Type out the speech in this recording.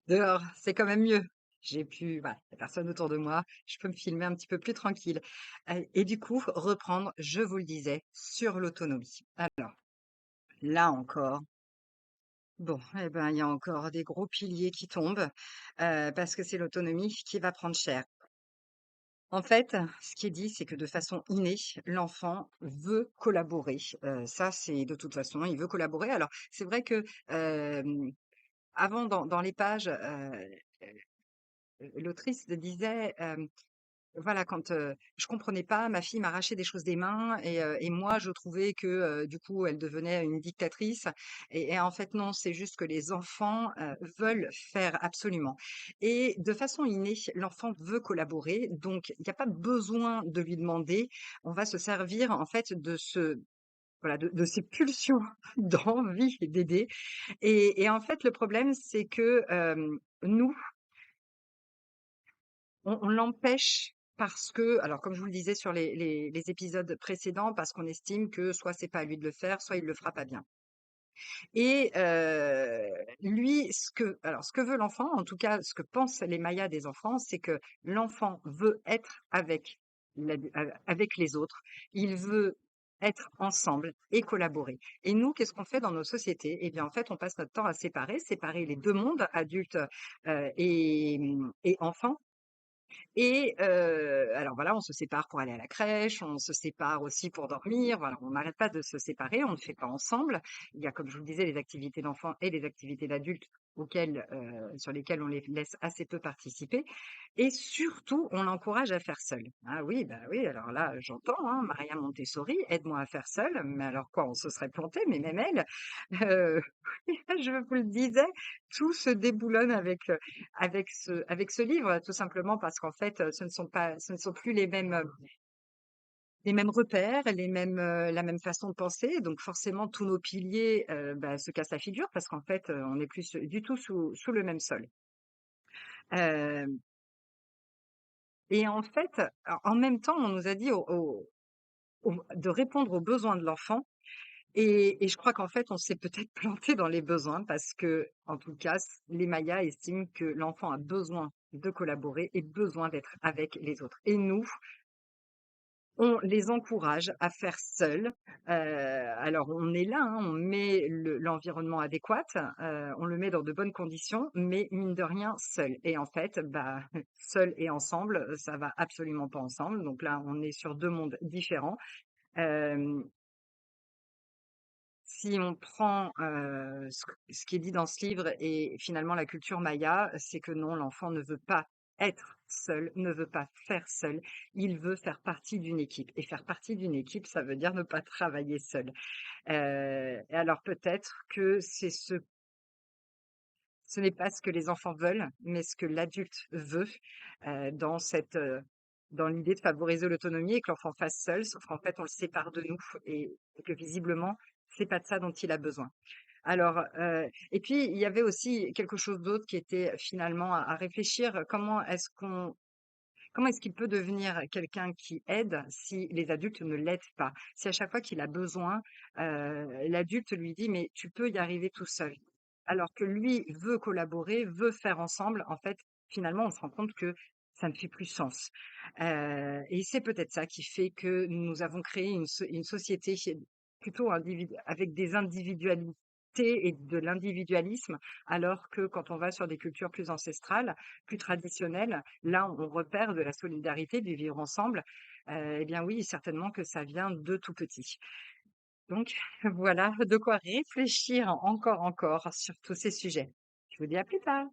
Dehors, c'est quand même mieux. J'ai pu voilà, il y a personne autour de moi, je peux me filmer un petit peu plus tranquille. Et du coup, reprendre, je vous le disais, sur l'autonomie. Alors, là encore, bon, eh ben, il y a encore des gros piliers qui tombent, parce que c'est l'autonomie qui va prendre cher. En fait, ce qui est dit, c'est que de façon innée, l'enfant veut collaborer. Ça, c'est de toute façon, il veut collaborer. Alors, c'est vrai que, avant dans les pages, l'autrice disait, voilà, quand, je comprenais pas, ma fille m'arrachait des choses des mains et moi je trouvais que, du coup, elle devenait une dictatrice et en fait non, c'est juste que les enfants, veulent faire absolument et de façon innée, l'enfant veut collaborer, donc il y a pas besoin de lui demander. On va se servir en fait de ce voilà, de ces pulsions d'envie d'aider et en fait le problème c'est que, nous on l'empêche parce que alors comme je vous le disais sur les épisodes précédents, parce qu'on estime que soit c'est pas à lui de le faire, soit il le fera pas bien. Et lui, ce que veut l'enfant, en tout cas ce que pensent les Mayas des enfants, c'est que l'enfant veut être avec les autres. Il veut être ensemble et collaborer. Et nous, qu'est-ce qu'on fait dans nos sociétés? Eh bien, en fait, on passe notre temps à séparer les 2 mondes, adultes, et enfants. Et alors voilà, on se sépare pour aller à la crèche, on se sépare aussi pour dormir, voilà, on n'arrête pas de se séparer, on ne fait pas ensemble. Il y a, comme je vous le disais, les activités d'enfants et les activités d'adultes sur lesquelles on les laisse assez peu participer et surtout, on l'encourage à faire seul. Ah oui, bah oui, alors là, j'entends, hein, Maria Montessori: «Aide-moi à faire seul», mais alors quoi, on se serait planté, mais même elle, heu, je vous le disais, tout se déboulonne avec ce livre, tout simplement parce qu'en fait, ce ne sont plus les mêmes repères, la même façon de penser. Donc forcément, tous nos piliers, bah, se cassent la figure parce qu'en fait, on n'est plus du tout sous le même sol. Hem et en fait, en même temps, on nous a dit de répondre aux besoins de l'enfant et je crois qu'en fait, on s'est peut-être planté dans les besoins parce que, en tout cas, les Mayas estiment que l'enfant a besoin de collaborer et besoin d'être avec les autres. Et nous, on les encourage à faire seuls. Alors on est là, hein, on met l'environnement adéquat, on le met dans de bonnes conditions, mais mine de rien, seul. Et en fait, bah, seul et ensemble, ça va absolument pas ensemble. Donc là, on est sur 2 mondes différents. Hem Si on prend, ce qui est dit dans ce livre et finalement la culture maya, c'est que non, l'enfant ne veut pas être seul, ne veut pas faire seul, il veut faire partie d'une équipe et faire partie d'une équipe, ça veut dire ne pas travailler seul. Et alors peut-être que ce n'est pas ce que les enfants veulent, mais ce que l'adulte veut, dans dans l'idée de favoriser l'autonomie et que l'enfant fasse seul, sauf qu'en fait on le sépare de nous et que visiblement, c'est pas de ça dont il a besoin. Alors, et puis il y avait aussi quelque chose d'autre qui était finalement à réfléchir. Comment est-ce qu'il peut devenir quelqu'un qui aide si les adultes ne l'aident pas? Si à chaque fois qu'il a besoin, l'adulte lui dit: «Mais tu peux y arriver tout seul». Alors que lui veut collaborer, veut faire ensemble, en fait, finalement, on se rend compte que ça ne fait plus sens. Et c'est peut-être ça qui fait que nous avons créé une société qui est plutôt avec des individualités et de l'individualisme, alors que quand on va sur des cultures plus ancestrales, plus traditionnelles, là, on repère de la solidarité, du vivre ensemble. Eh bien oui, certainement que ça vient de tout petit. Donc voilà de quoi réfléchir encore sur tous ces sujets. Je vous dis à plus tard.